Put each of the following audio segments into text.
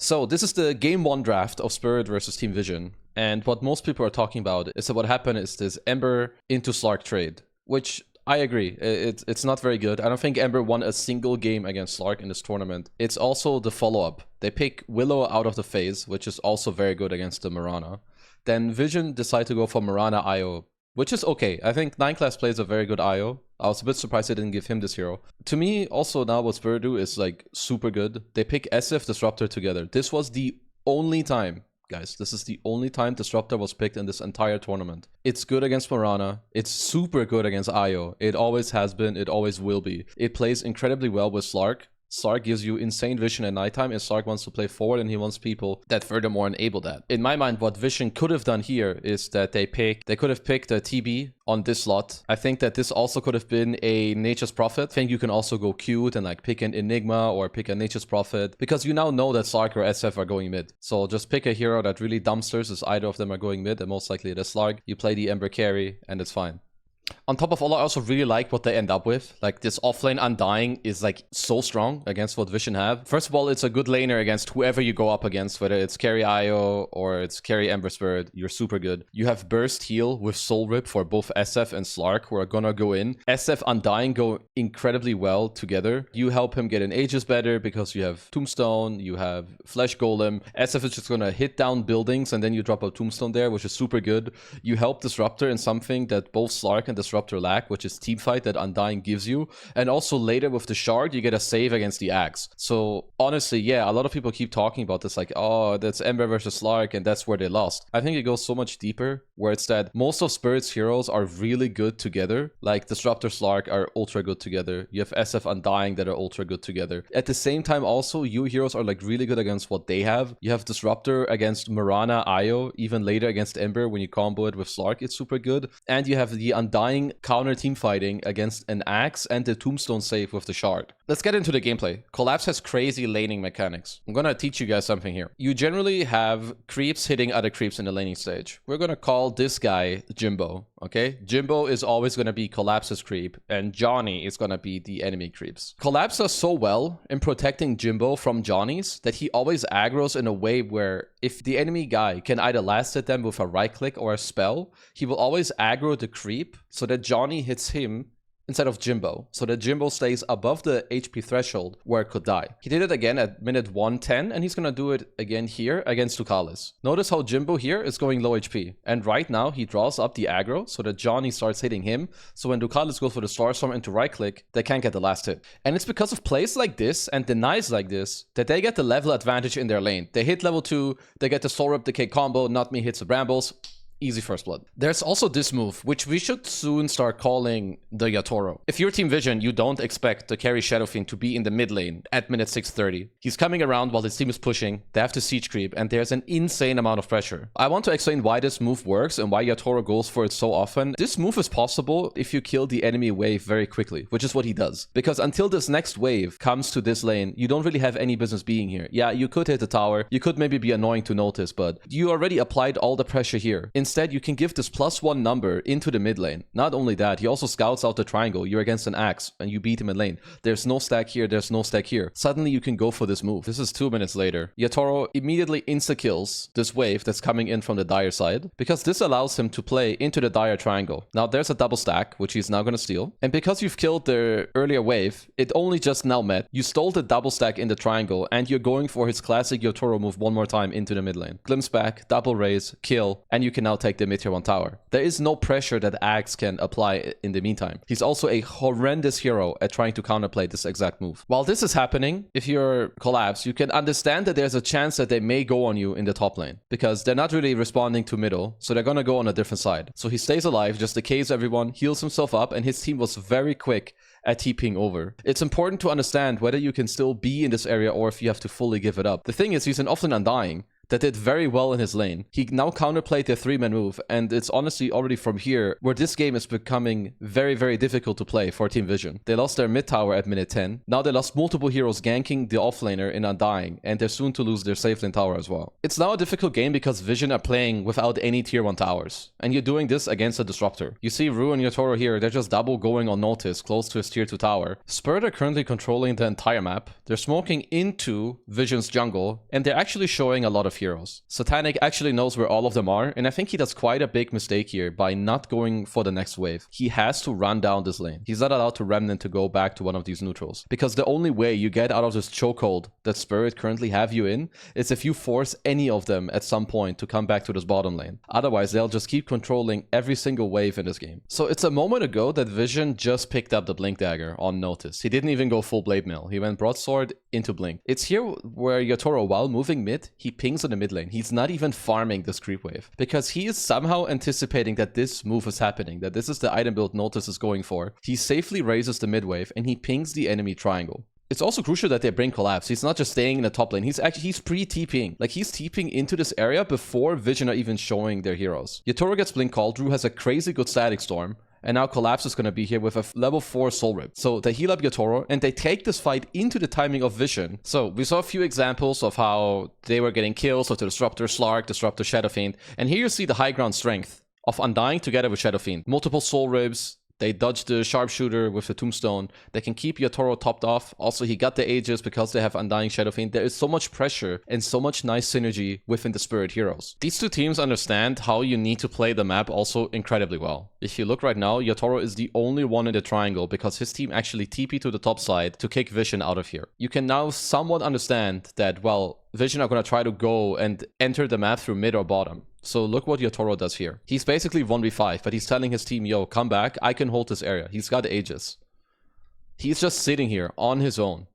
So this is the game 1 draft of Spirit versus Team Vision. And what most people are talking about is that what happened is this Ember into Slark trade, which I agree, it's not very good. I don't think Ember won a single game against Slark in this tournament. It's also the follow-up. They pick Willow out of the phase, which is also very good against the Mirana. Then Vision decide to go for Mirana IO, which is okay. I think 9 class plays a very good IO. I was a bit surprised they didn't give him this hero. To me, also now what Spirit do is like super good. They pick SF Disruptor together. This was the only time, guys, this is the only time Disruptor was picked in this entire tournament. It's good against Mirana. It's super good against IO. It always has been. It always will be. It plays incredibly well with Slark. Slark gives you insane vision at nighttime if Slark wants to play forward, and he wants people that furthermore enable that. In my mind, what Vision could have done here is that they could have picked a TB on this slot. I think that this also could have been a Nature's Prophet. I think you can also go cute and like pick an Enigma or pick a Nature's Prophet, because you now know that Slark or SF are going mid. So just pick a hero that really dumpsters as either of them are going mid, and most likely it is Slark. You play the Ember carry and it's fine. On top of all, I also really like what they end up with. Like, this offlane Undying is like so strong against what Vision have. First of all, it's a good laner against whoever you go up against, whether it's carry IO or it's carry Ember Spirit. You're super good. You have Burst Heal with Soul Rip for both SF and Slark, who are gonna go in. SF Undying go incredibly well together. You help him get an Aegis better because you have Tombstone, you have Flesh Golem. SF is just gonna hit down buildings and then you drop a Tombstone there, which is super good. You help Disruptor in something that both Slark and Disruptor lack, which is teamfight that Undying gives you. And also later with the shard, you get a save against the axe. So honestly, yeah, a lot of people keep talking about this like, oh, that's Ember versus Slark and that's where they lost. I think it goes so much deeper, where it's that most of Spirit's heroes are really good together. Like Disruptor Slark are ultra good together. You have SF Undying that are ultra good together. At the same time also, you heroes are like really good against what they have. You have Disruptor against Mirana IO, even later against Ember when you combo it with Slark, it's super good. And you have the Undying counter team fighting against an axe and the Tombstone save with the shard. Let's get into the gameplay. Collapse has crazy laning mechanics. I'm gonna teach you guys something here. You generally have creeps hitting other creeps in the laning stage. We're gonna call this guy Jimbo, okay? Jimbo is always gonna be Collapse's creep, and Johnny is gonna be the enemy creeps. Collapse does so well in protecting Jimbo from Johnny's that he always aggroes in a way where if the enemy guy can either last hit them with a right click or a spell, he will always aggro the creep so that Johnny hits him instead of Jimbo, so that Jimbo stays above the HP threshold where it could die. He did it again at minute 110, and he's gonna do it again here against Dukalis. Notice how Jimbo here is going low HP, and right now he draws up the aggro so that Johnny starts hitting him, so when Dukalis goes for the Starstorm into right click, they can't get the last hit. And it's because of plays like this and denies like this that they get the level advantage in their lane. They hit level 2, they get the Soul Rip Decay combo, Not Me hits the Brambles. Easy first blood. There's also this move, which we should soon start calling the Yatoro. If you're Team Vision, you don't expect the carry Shadow Fiend to be in the mid lane at minute 630. He's coming around while his team is pushing, they have to siege creep, and there's an insane amount of pressure. I want to explain why this move works and why Yatoro goes for it so often. This move is possible if you kill the enemy wave very quickly, which is what he does. Because until this next wave comes to this lane, you don't really have any business being here. Yeah, you could hit the tower, you could maybe be annoying to notice, but you already applied all the pressure here. Instead, you can give this +1 number into the mid lane. Not only that, he also scouts out the triangle. You're against an axe and you beat him in lane. There's no stack here, there's no stack here. Suddenly you can go for this move. This is 2 minutes later. Yatoro immediately insta-kills this wave that's coming in from the Dire side, because this allows him to play into the Dire triangle. Now there's a double stack, which he's now gonna steal. And because you've killed the earlier wave, it only just now met. You stole the double stack in the triangle and you're going for his classic Yatoro move one more time into the mid lane. Glimpse back, double raise, kill, and you can now take the mid tier 1 tower. There is no pressure that Axe can apply in the meantime. He's also a horrendous hero at trying to counterplay this exact move. While this is happening, if you're Collapse, you can understand that there's a chance that they may go on you in the top lane, because they're not really responding to middle, so they're gonna go on a different side. So he stays alive, just decays everyone, heals himself up, and his team was very quick at TPing over. It's important to understand whether you can still be in this area or if you have to fully give it up. The thing is, he's an offlane Undying. that did very well in his lane. He now counterplayed their 3-man move, and it's honestly already from here where this game is becoming very, very difficult to play for Team Vision. They lost their mid tower at minute 10. Now they lost multiple heroes ganking the offlaner in Undying, and they're soon to lose their safe lane tower as well. It's now a difficult game because Vision are playing without any tier 1 towers, and you're doing this against a disruptor. You see Ru and Yatoro here, they're just double going on notice close to his tier 2 tower. Spirit are currently controlling the entire map. They're smoking into Vision's jungle, and they're actually showing a lot of heroes. Satanic actually knows where all of them are, and I think he does quite a big mistake here by not going for the next wave. He has to run down this lane. He's not allowed to Remnant to go back to one of these neutrals, because the only way you get out of this chokehold that Spirit currently have you in is if you force any of them at some point to come back to this bottom lane. Otherwise, they'll just keep controlling every single wave in this game. So it's a moment ago that Vision just picked up the Blink Dagger on notice. He didn't even go full Blade Mail. He went Broadsword into Blink. It's here where Yatoro, while moving mid, he pings in the mid lane. He's not even farming this creep wave because he is somehow anticipating that this move is happening, that this is the item build Notice is going for. He safely raises the mid wave and he pings the enemy triangle. It's also crucial that they bring Collapse. He's not just staying in the top lane. He's pre-TPing. Like, he's TPing into this area before Vision are even showing their heroes. Yatoro gets Blink called. Drew has a crazy good Static Storm. And now Collapse is going to be here with a level 4 Soul Rip. So they heal up Yatoro and they take this fight into the timing of Vision. So we saw a few examples of how they were getting kills with the Disruptor, Slark, Disruptor, Shadow Fiend. And here you see the high ground strength of Undying together with Shadow Fiend. Multiple Soul Rips. They dodge the Sharpshooter with the Tombstone. They can keep Yatoro topped off. Also, he got the Aegis because they have Undying Shadow Fiend. There is so much pressure and so much nice synergy within the Spirit heroes. These two teams understand how you need to play the map also incredibly well. If you look right now, Yatoro is the only one in the triangle because his team actually TP to the top side to kick Vision out of here. You can now somewhat understand that, well, Vision are going to try to go and enter the map through mid or bottom. So look what Yatoro does here. He's basically 1v5, but he's telling his team, yo, come back. I can hold this area. He's got Aegis. He's just sitting here on his own.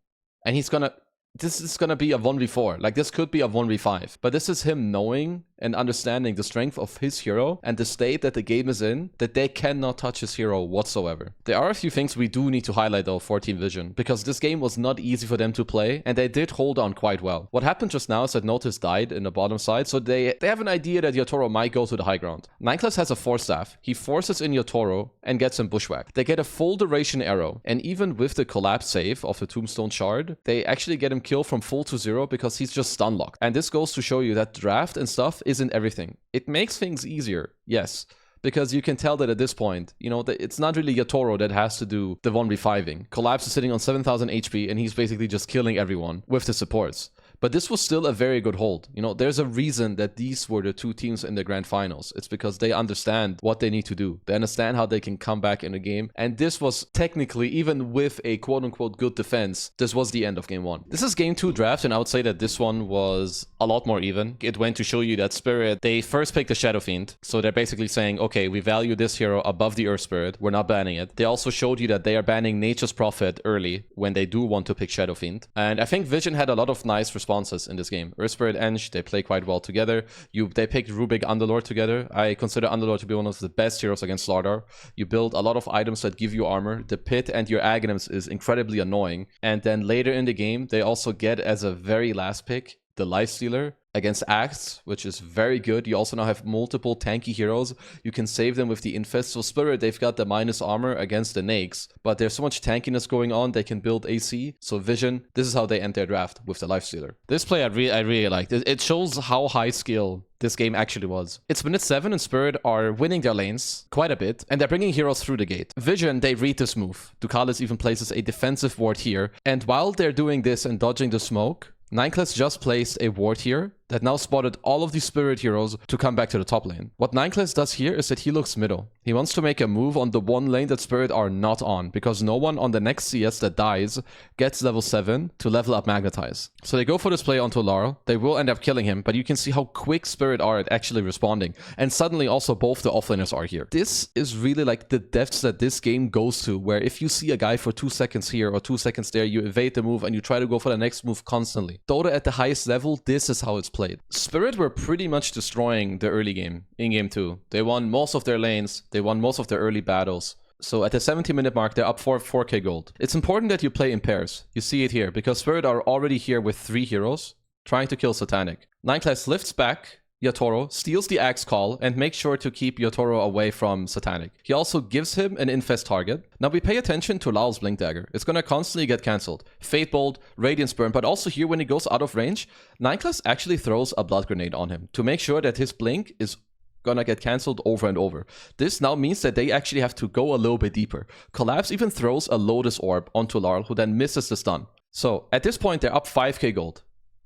And he's gonna... This is gonna be a 1v4. Like, this could be a 1v5. But this is him knowing and understanding the strength of his hero and the state that the game is in, that they cannot touch his hero whatsoever. There are a few things we do need to highlight though for Team Vision, because this game was not easy for them to play, and they did hold on quite well. What happened just now is that Notice died in the bottom side, so they have an idea that Yatoro might go to the high ground. Nineclass has a Force Staff. He forces in Yatoro and gets him bushwhacked. They get a full duration arrow, and even with the collapse save of the Tombstone Shard, they actually get him killed from full to 0 because he's just stun locked. And this goes to show you that draft and stuff isn't everything. It makes things easier, yes, because you can tell that at this point, you know, that it's not really Yatoro that has to do the 1v5ing. Collapse is sitting on 7,000 HP and he's basically just killing everyone with the supports. But this was still a very good hold. You know, there's a reason that these were the two teams in the grand finals. It's because they understand what they need to do. They understand how they can come back in a game. And this was technically, even with a quote-unquote good defense, this was the end of game 1. This is game 2 draft, and I would say that this one was a lot more even. It went to show you that Spirit, they first picked the Shadow Fiend. So they're basically saying, okay, we value this hero above the Earth Spirit. We're not banning it. They also showed you that they are banning Nature's Prophet early when they do want to pick Shadow Fiend. And I think Vision had a lot of nice responses in this game. Earth Spirit, Eng, they play quite well together. They picked Rubick Underlord together. I consider Underlord to be one of the best heroes against Slardar. You build a lot of items that give you armor. The pit and your Aghanims is incredibly annoying. And then later in the game, they also get as a very last pick the Lifestealer against Axe, which is very good. You also now have multiple tanky heroes. You can save them with the Infest. So Spirit, they've got the minus armor against the Nakes, but there's so much tankiness going on, they can build AC. So Vision, this is how they end their draft, with the Lifestealer. This play I really liked. It shows how high skill this game actually was. It's minute 7 and Spirit are winning their lanes quite a bit, and they're bringing heroes through the gate. Vision, they read this move. Dukalis even places a defensive ward here, and while they're doing this and dodging the smoke, Nineclass just placed a ward here that now spotted all of these Spirit heroes to come back to the top lane. What Nineclass does here is that he looks middle. He wants to make a move on the one lane that Spirit are not on, because no one on the next CS that dies gets level 7 to level up Magnetize. So they go for this play onto Laurel. They will end up killing him, but you can see how quick Spirit are at actually responding. And suddenly also both the offlaners are here. This is really like the depths that this game goes to, where if you see a guy for 2 seconds here or 2 seconds there, you evade the move and you try to go for the next move constantly. Dota at the highest level, this is how it's played. Spirit were pretty much destroying the early game in game 2. They won most of their lanes, they won most of their early battles. So at the 70-minute mark, they're up for 4k gold. It's important that you play in pairs. You see it here, because Spirit are already here with 3 heroes. trying to kill Satanic. 9-class lifts back Yatoro, steals the Axe Call, and makes sure to keep Yatoro away from Satanic. He also gives him an infest target. Now we pay attention to Lal's Blink Dagger. It's gonna constantly get cancelled. Fate Bolt, Radiance Burn, but also here when he goes out of range, 9-class actually throws a Blood Grenade on him to make sure that his Blink is gonna get cancelled over and over. This now means that they actually have to go a little bit deeper. Collapse even throws a Lotus Orb onto Larl, who then misses the stun. So at this point, they're up 5k gold.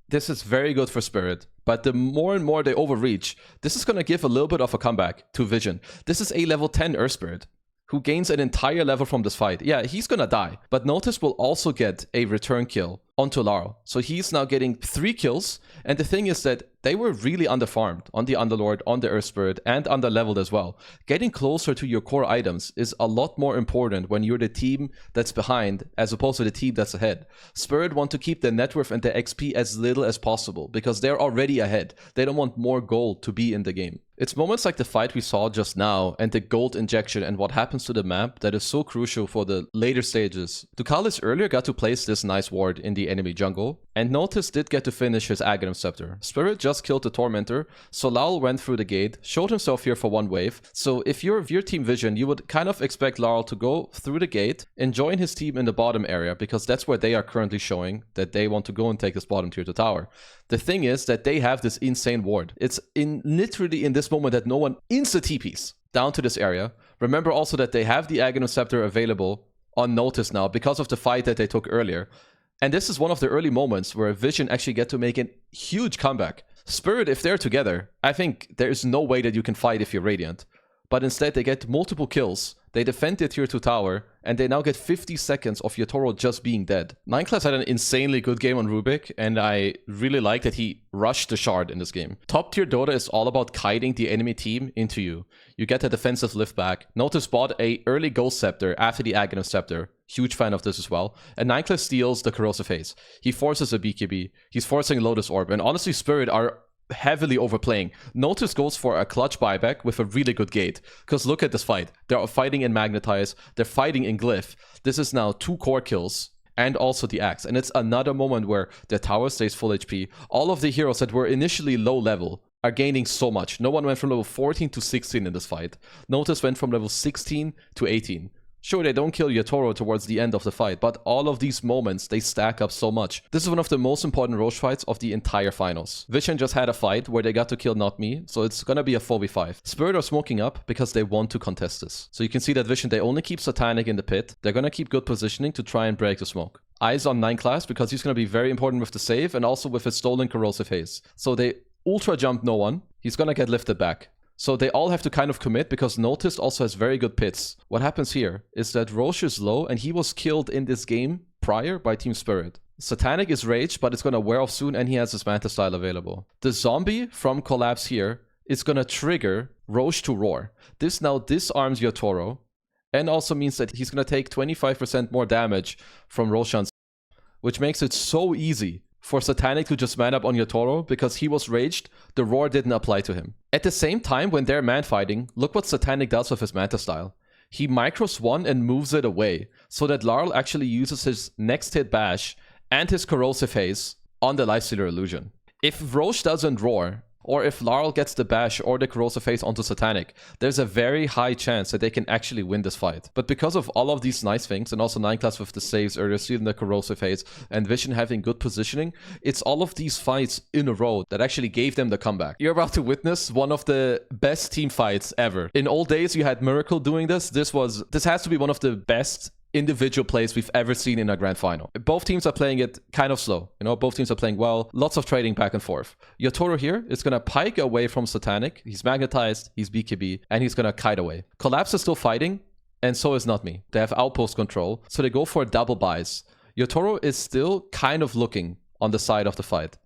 This is very good for Spirit, but the more and more they overreach, this is going to give a little bit of a comeback to Vision. This is a level 10 Earth Spirit, who gains an entire level from this fight. Yeah, he's going to die, but Notice will also get a return kill onto Larl. So he's now getting 3 kills, and the thing is that they were really underfarmed on the Underlord, on the Earth Spirit, and underleveled as well. Getting closer to your core items is a lot more important when you're the team that's behind as opposed to the team that's ahead. Spirit want to keep their net worth and their XP as little as possible because they're already ahead. They don't want more gold to be in the game. It's moments like the fight we saw just now and the gold injection and what happens to the map that is so crucial for the later stages. Dukalis earlier got to place this nice ward in the enemy jungle, and Notice did get to finish his Aghanim Scepter. Spirit just killed the Tormentor, so Larl went through the gate, showed himself here for one wave. So if you're Team Vision, you would kind of expect Larl to go through the gate and join his team in the bottom area, because that's where they are currently showing that they want to go and take this bottom tier to tower. The thing is that they have this insane ward. It's literally in this moment that no one insta-TPs down to this area. Remember also that they have the Aghanim Scepter available on Notice now because of the fight that they took earlier. And this is one of the early moments where Vision actually get to make a huge comeback. Spirit, if they're together, I think there's no way that you can fight if you're Radiant. But instead they get multiple kills, they defend their tier 2 tower, and they now get 50 seconds of Yatoro just being dead. 9-class had an insanely good game on Rubick, and I really like that he rushed the shard in this game. Top tier Dota is all about kiting the enemy team into you. You get a defensive lift back. Notice bought a early Ghost Scepter after the Aghanim Scepter. Huge fan of this as well. And 9-class steals the Corrosive Haze. He forces a BKB. He's forcing Lotus Orb. And honestly, Spirit are heavily overplaying. Notice goes for a clutch buyback with a really good gate. Because look at this fight. They're fighting in Magnetize. They're fighting in Glyph. This is now 2 core kills. And also the Axe. And it's another moment where the tower stays full HP. All of the heroes that were initially low level are gaining so much. No one went from level 14 to 16 in this fight. Notice went from level 16 to 18. Sure, they don't kill Yatoro towards the end of the fight, but all of these moments, they stack up so much. This is one of the most important Roche fights of the entire finals. Vision just had a fight where they got to kill Not Me, so it's gonna be a 4v5. Spirit are smoking up because they want to contest this. So you can see that Vision, they only keep Satanic in the pit. They're gonna keep good positioning to try and break the smoke. Eyes on 9-class because he's gonna be very important with the save and also with his stolen Corrosive Haze. So they ultra jump no one. He's gonna get lifted back. So they all have to kind of commit because Noticed also has very good pits. What happens here is that Roche is low and he was killed in this game prior by TeamSpirit. Satanic is raged, but it's going to wear off soon and he has his Manta style available. The zombie from Collapse here is going to trigger Roche to roar. This now disarms Yatoro and also means that he's going to take 25% more damage from Roshan's, which makes it so easy for Satanic to just man up on Yatoro because he was raged, the roar didn't apply to him. At the same time, when they're man fighting, look what Satanic does with his Manta style. He micros one and moves it away, so that Larl actually uses his next hit bash and his Corrosive Haze on the Lifestealer Illusion. If Roche doesn't roar, or if Larl gets the bash or the Corrosive Haze onto Satanic, there's a very high chance that they can actually win this fight. But because of all of these nice things, and also 9-class with the saves earlier, stealing the Corrosive Haze, and Vision having good positioning, it's all of these fights in a row that actually gave them the comeback. You're about to witness one of the best team fights ever. In old days, you had Miracle doing this. This has to be one of the best individual plays we've ever seen in a grand final. Both teams are playing it kind of slow. You know, both teams are playing well. Lots of trading back and forth. Yatoro here is going to pike away from Satanic. He's magnetized, he's BKB, and he's going to kite away. Collapse is still fighting, and so is Not Me. They have outpost control, so they go for double buys. Yatoro is still kind of looking on the side of the fight.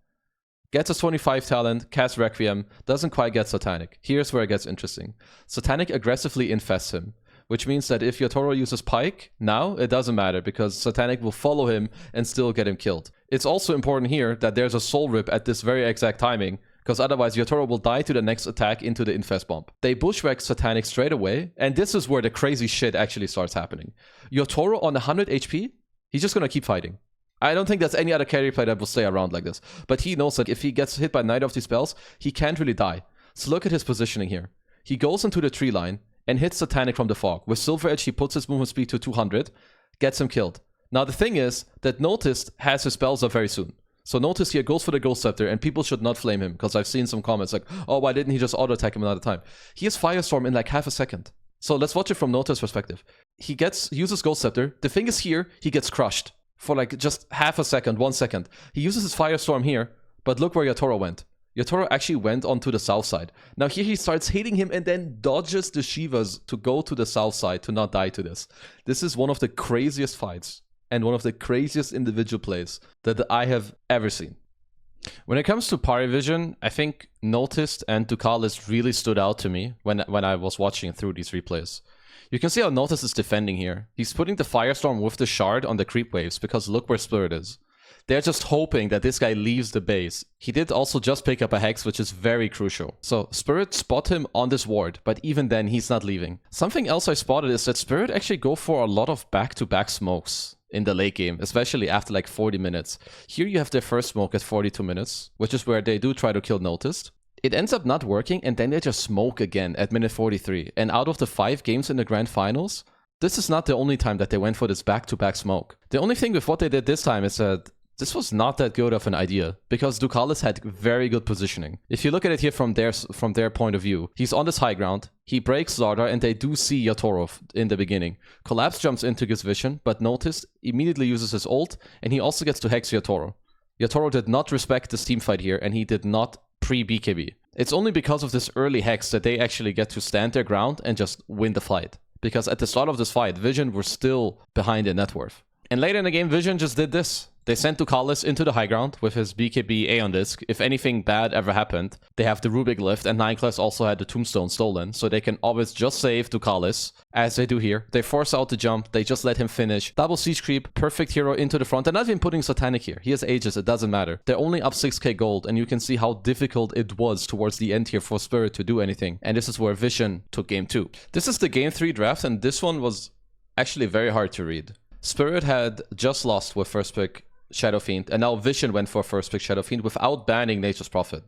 Gets a 25 talent, casts Requiem, doesn't quite get Satanic. Here's where it gets interesting. Satanic aggressively infests him, which means that if Yatoro uses Pike, now it doesn't matter because Satanic will follow him and still get him killed. It's also important here that there's a soul rip at this very exact timing, because otherwise Yatoro will die to the next attack into the Infest Bomb. They bushwhack Satanic straight away, and this is where the crazy shit actually starts happening. Yatoro on 100 HP, he's just gonna keep fighting. I don't think there's any other carry play that will stay around like this. But he knows that if he gets hit by neither of these spells, he can't really die. So look at his positioning here. He goes into the tree line and hits Satanic from the fog. With Silver Edge, he puts his movement speed to 200, gets him killed. Now the thing is that Noticed has his spells up very soon. So Noticed here goes for the Ghost Scepter, and people should not flame him, because I've seen some comments like, oh, why didn't he just auto-attack him another time? He has Firestorm in like half a second. So let's watch it from Noticed perspective. He uses Ghost Scepter. The thing is here, he gets crushed for like just half a second, 1 second. He uses his Firestorm here, but look where Yatoro went. Yatoro actually went onto the south side. Now here he starts hitting him and then dodges the Shivas to go to the south side to not die to this. This is one of the craziest fights and one of the craziest individual plays that I have ever seen. When it comes to parry vision, I think Noticed and Dukalis really stood out to me when I was watching through these replays. You can see how Noticed is defending here. He's putting the Firestorm with the shard on the creep waves because look where Spirit is. They're just hoping that this guy leaves the base. He did also just pick up a Hex, which is very crucial. So Spirit spot him on this ward, but even then he's not leaving. Something else I spotted is that Spirit actually go for a lot of back-to-back smokes in the late game, especially after like 40 minutes. Here you have their first smoke at 42 minutes, which is where they do try to kill Noticed. It ends up not working, and then they just smoke again at minute 43. And out of the 5 games in the Grand Finals, this is not the only time that they went for this back-to-back smoke. The only thing with what they did this time is that this was not that good of an idea, because Dukalis had very good positioning. If you look at it here from their point of view, he's on this high ground, he breaks Lardar, and they do see Yatoro in the beginning. Collapse jumps into his vision, but Noticed immediately uses his ult, and he also gets to Hex Yatoro. Yatoro did not respect this team fight here, and he did not pre-BKB. It's only because of this early Hex that they actually get to stand their ground and just win the fight. Because at the start of this fight, Vision were still behind in net worth. And later in the game, Vision just did this. They sent Dukalis into the high ground with his BKB Aeon Disc. If anything bad ever happened, they have the Rubick lift, and Nineclass also had the Tombstone stolen, so they can always just save Dukalis, as they do here. They force out the jump, they just let him finish. Double Siege Creep, perfect hero into the front, and not even putting Satanic here. He has Aegis, it doesn't matter. They're only up 6k gold, and you can see how difficult it was towards the end here for Spirit to do anything. And this is where Vision took game 2. This is the game 3 draft, and this one was actually very hard to read. Spirit had just lost with first pick Shadow Fiend, and now Vision went for first pick Shadow Fiend without banning Nature's Prophet.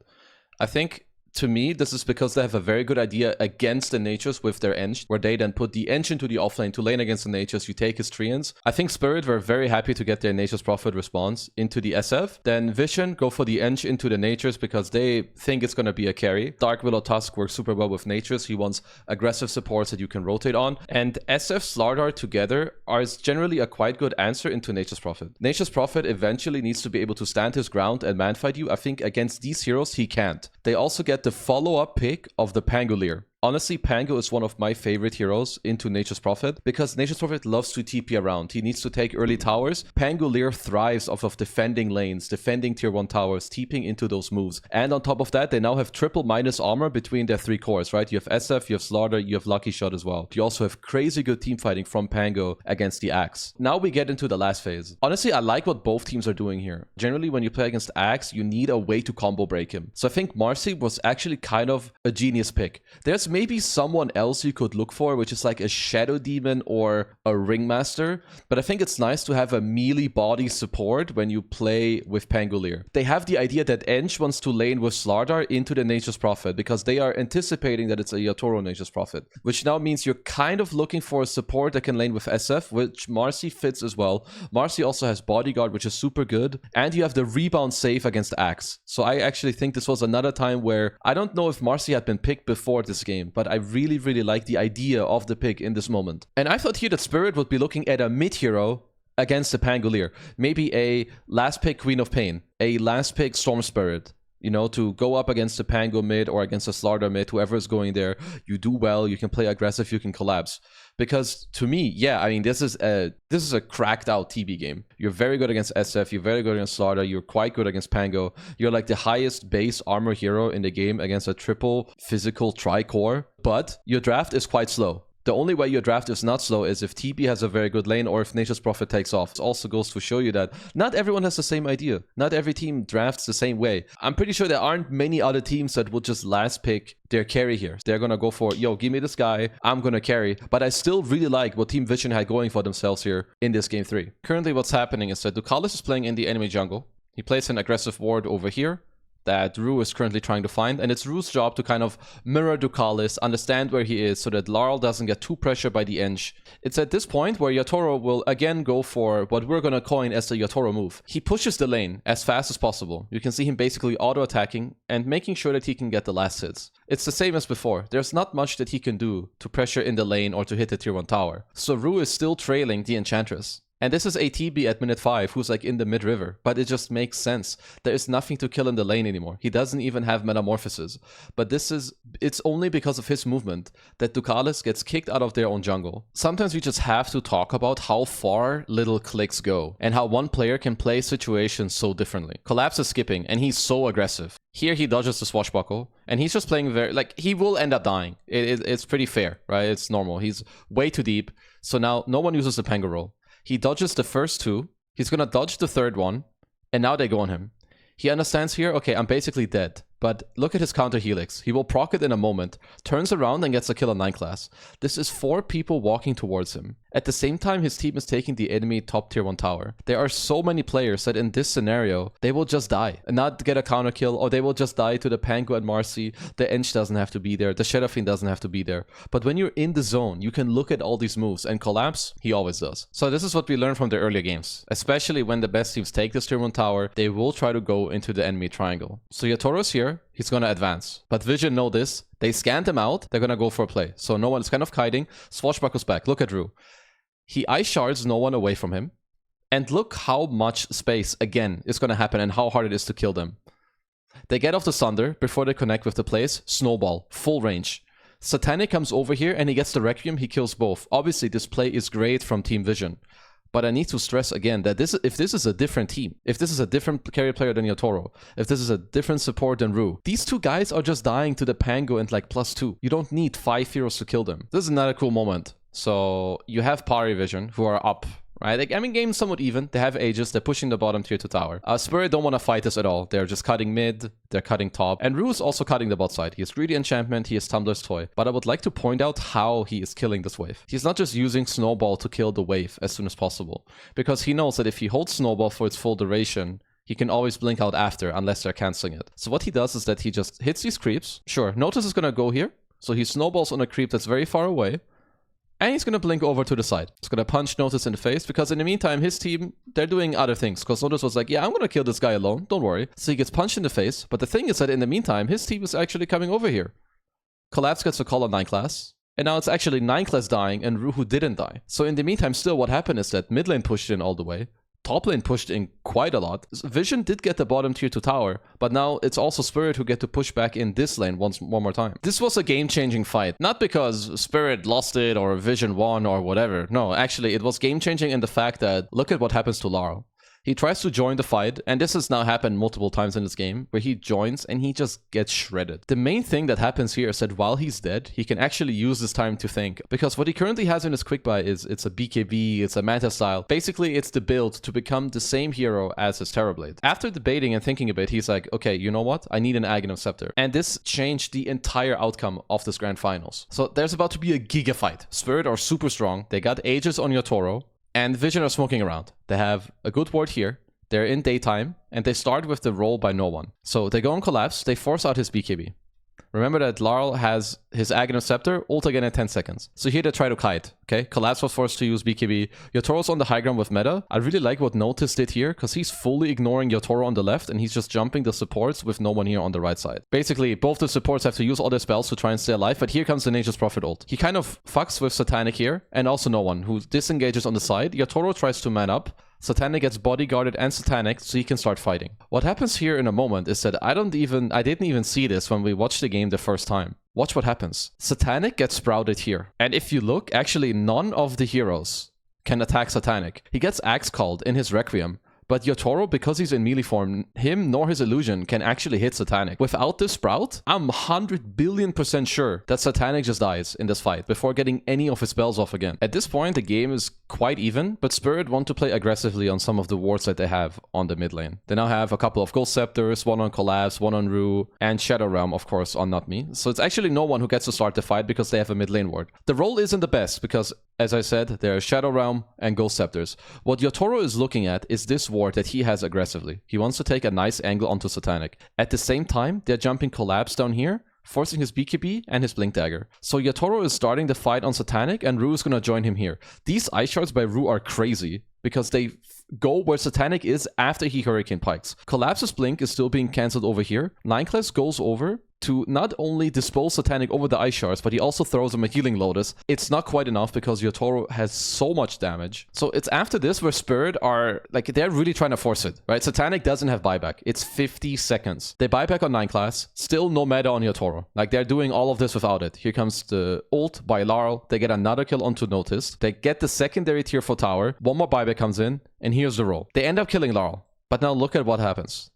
I think, to me, this is because they have a very good idea against the Natures with their Eng, where they then put the Eng into the offlane to lane against the Natures, you take his Treants. I think Spirit were very happy to get their Nature's Prophet response into the SF. Then Vision go for the Eng into the Natures because they think it's going to be a carry. Dark Willow Tusk works super well with Natures. He wants aggressive supports that you can rotate on. And SF Slardar together are generally a quite good answer into Nature's Prophet. Nature's Prophet eventually needs to be able to stand his ground and manfight you. I think against these heroes, he can't. They also get the follow-up pick of the Pangolier. Honestly, Pango is one of my favorite heroes into Nature's Prophet because Nature's Prophet loves to TP around. He needs to take early towers. Pangolier thrives off of defending lanes, defending tier 1 towers, TPing into those moves. And on top of that, they now have triple minus armor between their 3 cores, right? You have SF, you have Slaughter, you have Lucky Shot as well. You also have crazy good team fighting from Pango against the Axe. Now we get into the last phase. Honestly, I like what both teams are doing here. Generally, when you play against Axe, you need a way to combo break him. So I think Marcy was actually kind of a genius pick. There's maybe someone else you could look for, which is like a Shadow Demon or a Ringmaster, but I think it's nice to have a melee body support when you play with Pangolier. They have the idea that Eng wants to lane with Slardar into the Nature's Prophet because they are anticipating that it's a Yatoro Nature's Prophet, which now means you're kind of looking for a support that can lane with SF, which Marcy fits as well. Marcy also has Bodyguard, which is super good, and you have the rebound save against Axe. So I actually think this was another time where I don't know if Marcy had been picked before this game, but I really like the idea of the pick in this moment. And I thought here that Spirit would be looking at a mid hero against the Pangolier. Maybe a last pick Queen of Pain, a last pick Storm Spirit, you know, to go up against the Pango mid or against the Slardar mid, whoever is going there. You do well, you can play aggressive, you can collapse. Because to me, yeah, I mean, this is a cracked out TB game. You're very good against SF, you're very good against Slardar, you're quite good against Pango. You're like the highest base armor hero in the game against a triple physical tri-core, but your draft is quite slow. The only way your draft is not slow is if TB has a very good lane or if Nature's Prophet takes off. It also goes to show you that not everyone has the same idea. Not every team drafts the same way. I'm pretty sure there aren't many other teams that would just last pick their carry here. They're gonna go for, yo, give me this guy, I'm gonna carry. But I still really like what Team Vision had going for themselves here in this game 3. Currently what's happening is that Dukalis is playing in the enemy jungle. He plays an aggressive ward over here that Ru is currently trying to find, and it's Ru's job to kind of mirror Dukalis, understand where he is so that Larl doesn't get too pressured by the Eng. It's at this point where Yatoro will again go for what we're gonna coin as the Yatoro move. He pushes the lane as fast as possible. You can see him basically auto-attacking and making sure that he can get the last hits. It's the same as before. There's not much that he can do to pressure in the lane or to hit the tier 1 tower. So Ru is still trailing the Enchantress. And this is ATB at minute 5, who's like in the mid-river. But it just makes sense. There is nothing to kill in the lane anymore. He doesn't even have metamorphosis. But it's only because of his movement that Dukalis gets kicked out of their own jungle. Sometimes we just have to talk about how far little clicks go. And how one player can play situations so differently. Collapse is skipping, and he's so aggressive. Here he dodges the swashbuckle, and he's just playing very, like, he will end up dying. It's pretty fair, right? It's normal. He's way too deep. So now no one uses the Pango roll. He dodges the first 2, he's gonna dodge the 3rd one, and now they go on him. He understands here, okay, I'm basically dead. But look at his counter helix. He will proc it in a moment, turns around and gets a kill on 9 class. This is 4 people walking towards him. At the same time, his team is taking the enemy top tier 1 tower. There are so many players that in this scenario, they will just die and not get a counter kill, or they will just die to the Pango and Marcy. The Eng doesn't have to be there. The Shadow Fiend doesn't have to be there. But when you're in the zone, you can look at all these moves, and Collapse, he always does. So this is what we learned from the earlier games. Especially when the best teams take this tier 1 tower, they will try to go into the enemy triangle. So Yatoro's here. He's gonna advance. But Vision know this. They scanned him out. They're gonna go for a play. So no one is kind of kiting. Swashbuckle's back. Look at Ru. He ice shards no one away from him. And look how much space, again, is gonna happen and how hard it is to kill them. They get off the Sunder before they connect with the plays. Snowball. Full range. Satanic comes over here and he gets the Requiem. He kills both. Obviously, this play is great from Team Vision. But I need to stress again that if this is a different team, if this is a different carry player than Yatoro, if this is a different support than Ru, these 2 guys are just dying to the Pango and like +2. You don't need 5 heroes to kill them. This is not a cool moment. So you have Pari Vision who are up. Right? Like, I mean, game's somewhat even. They have Aegis. They're pushing the bottom tier to tower. Spirit don't want to fight this at all. They're just cutting mid. They're cutting top. And Ru is also cutting the bot side. He has Greedy Enchantment. He has Tumbler's Toy. But I would like to point out how he is killing this wave. He's not just using Snowball to kill the wave as soon as possible. Because he knows that if he holds Snowball for its full duration, he can always blink out after unless they're canceling it. So what he does is that he just hits these creeps. Sure, Notice is going to go here. So he snowballs on a creep that's very far away. And he's going to blink over to the side. He's going to punch Notice in the face, because in the meantime, his team, they're doing other things. Because Notice was like, yeah, I'm going to kill this guy alone. Don't worry. So he gets punched in the face. But the thing is that in the meantime, his team is actually coming over here. Collapse gets a call on 9 class. And now it's actually 9 class dying and Ru who didn't die. So in the meantime, still what happened is that mid lane pushed in all the way. Top lane pushed in quite a lot. Vision did get the bottom tier to tower, but now it's also Spirit who get to push back in this lane one more time. This was a game-changing fight. Not because Spirit lost it or Vision won or whatever. No, actually, it was game-changing in the fact that look at what happens to Larl. He tries to join the fight, and this has now happened multiple times in this game, where he joins and he just gets shredded. The main thing that happens here is that while he's dead, he can actually use this time to think. Because what he currently has in his quick buy is it's a BKB, it's a Manta style. Basically, it's the build to become the same hero as his Terrorblade. After debating and thinking a bit, he's like, okay, you know what? I need an Aghanim Scepter. And this changed the entire outcome of this grand finals. So there's about to be a giga fight. Spirit are super strong. They got Aegis on Yatoro. And Vision are smoking around. They have a good ward here. They're in daytime. And they start with the roll by no one. So they go on Collapse. They force out his BKB. Remember that Larl has his Aghanim Scepter, ult again in 10 seconds. So here they try to kite, okay? Collapse was forced to use BKB. Yatoro's on the high ground with meta. I really like what Notice did here, because he's fully ignoring Yatoro on the left, and he's just jumping the supports with no one here on the right side. Basically, both the supports have to use all their spells to try and stay alive, but here comes the Nature's Prophet ult. He kind of fucks with Satanic here, and also no one, who disengages on the side. Yatoro tries to man up. Satanic gets bodyguarded and Satanic, so he can start fighting. What happens here in a moment is that I didn't even see this when we watched the game the first time. Watch what happens. Satanic gets sprouted here. And if you look, actually none of the heroes can attack Satanic. He gets axe called in his Requiem, But Yatoro, because he's in melee form, him nor his illusion can actually hit Satanic. Without this Sprout, I'm 100 billion% sure that Satanic just dies in this fight before getting any of his spells off again. At this point, the game is quite even, but Spirit want to play aggressively on some of the wards that they have on the mid lane. They now have a couple of Ghost Scepters, one on Collapse, one on Ru, and Shadow Realm, of course, on Not Me. So it's actually no one who gets to start the fight because they have a mid lane ward. The role isn't the best because, as I said, there are Shadow Realm and Ghost Scepters. What Yatoro is looking at is this ward that he has aggressively. He wants to take a nice angle onto Satanic. At the same time, they're jumping Collapse down here, forcing his BKB and his Blink Dagger. So Yatoro is starting the fight on Satanic, and Ru is gonna join him here. These Ice Shards by Ru are crazy, because they go where Satanic is after he Hurricane Pikes. Collapse's Blink is still being cancelled over here. Nineclass goes over to not only dispose Satanic over the Ice Shards, but he also throws him a Healing Lotus. It's not quite enough because Yatoro has so much damage. So it's after this where Spirit are, like, they're really trying to force it, right? Satanic doesn't have buyback. It's 50 seconds. They buyback on 9-class, still no meta on Yatoro. Like, they're doing all of this without it. Here comes the ult by Laurel. They get another kill onto Noticed. They get the secondary tier for Tower. One more buyback comes in, and here's the roll. They end up killing Laurel. But now look at what happens.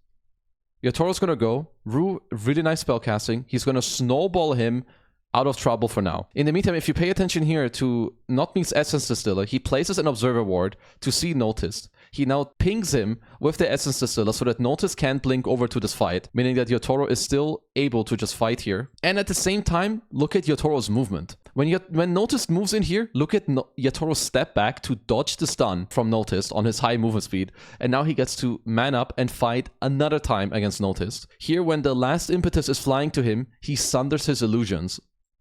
Yatoro's gonna go. Ru, really nice spellcasting. He's gonna snowball him out of trouble for now. In the meantime, if you pay attention here to Not Me's Essence Distiller, he places an Observer Ward to see Noticed. He now pings him with the Essence Distiller so that Noticed can't blink over to this fight, meaning that Yatoro is still able to just fight here. And at the same time, look at Yatoro's movement. When Noticed moves in here, look at Yatoro's step back to dodge the stun from Noticed on his high movement speed. And now he gets to man up and fight another time against Noticed. Here, when the last impetus is flying to him, he sunders his illusions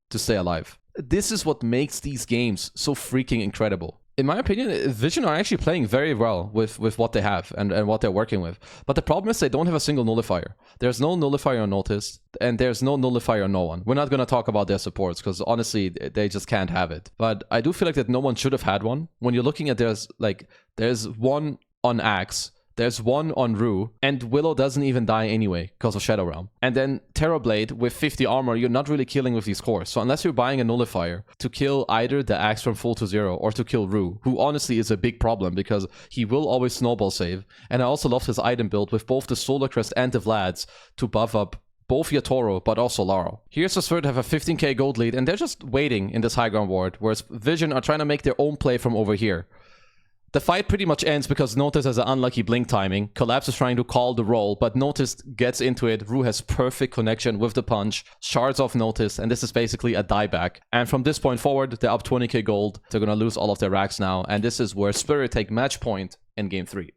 to stay alive. This is what makes these games so freaking incredible. In my opinion, Vision are actually playing very well with what they have and what they're working with. But the problem is they don't have a single nullifier. There's no nullifier on Noticed, and there's no nullifier on no one. We're not going to talk about their supports, because honestly, they just can't have it. But I do feel like that no one should have had one. When you're looking at there's one on Axe, there's one on Ru, and Willow doesn't even die anyway because of Shadow Realm. And then Terrorblade with 50 armor, you're not really killing with these cores. So unless you're buying a nullifier to kill either the Axe from full to zero or to kill Ru, who honestly is a big problem because he will always snowball save. And I also love his item build with both the Solar Crest and the Vlads to buff up both Yatoro, but also Laurel. Here's the Spirit have a 15k gold lead, and they're just waiting in this high ground ward, whereas Vision are trying to make their own play from over here. The fight pretty much ends because Noticed has an unlucky blink timing. Collapse is trying to call the roll, but Noticed gets into it. Ru has perfect connection with the punch, shards off Noticed, and this is basically a dieback. And from this point forward, they're up 20k gold. They're gonna lose all of their racks now, and this is where Spirit take match point in game 3.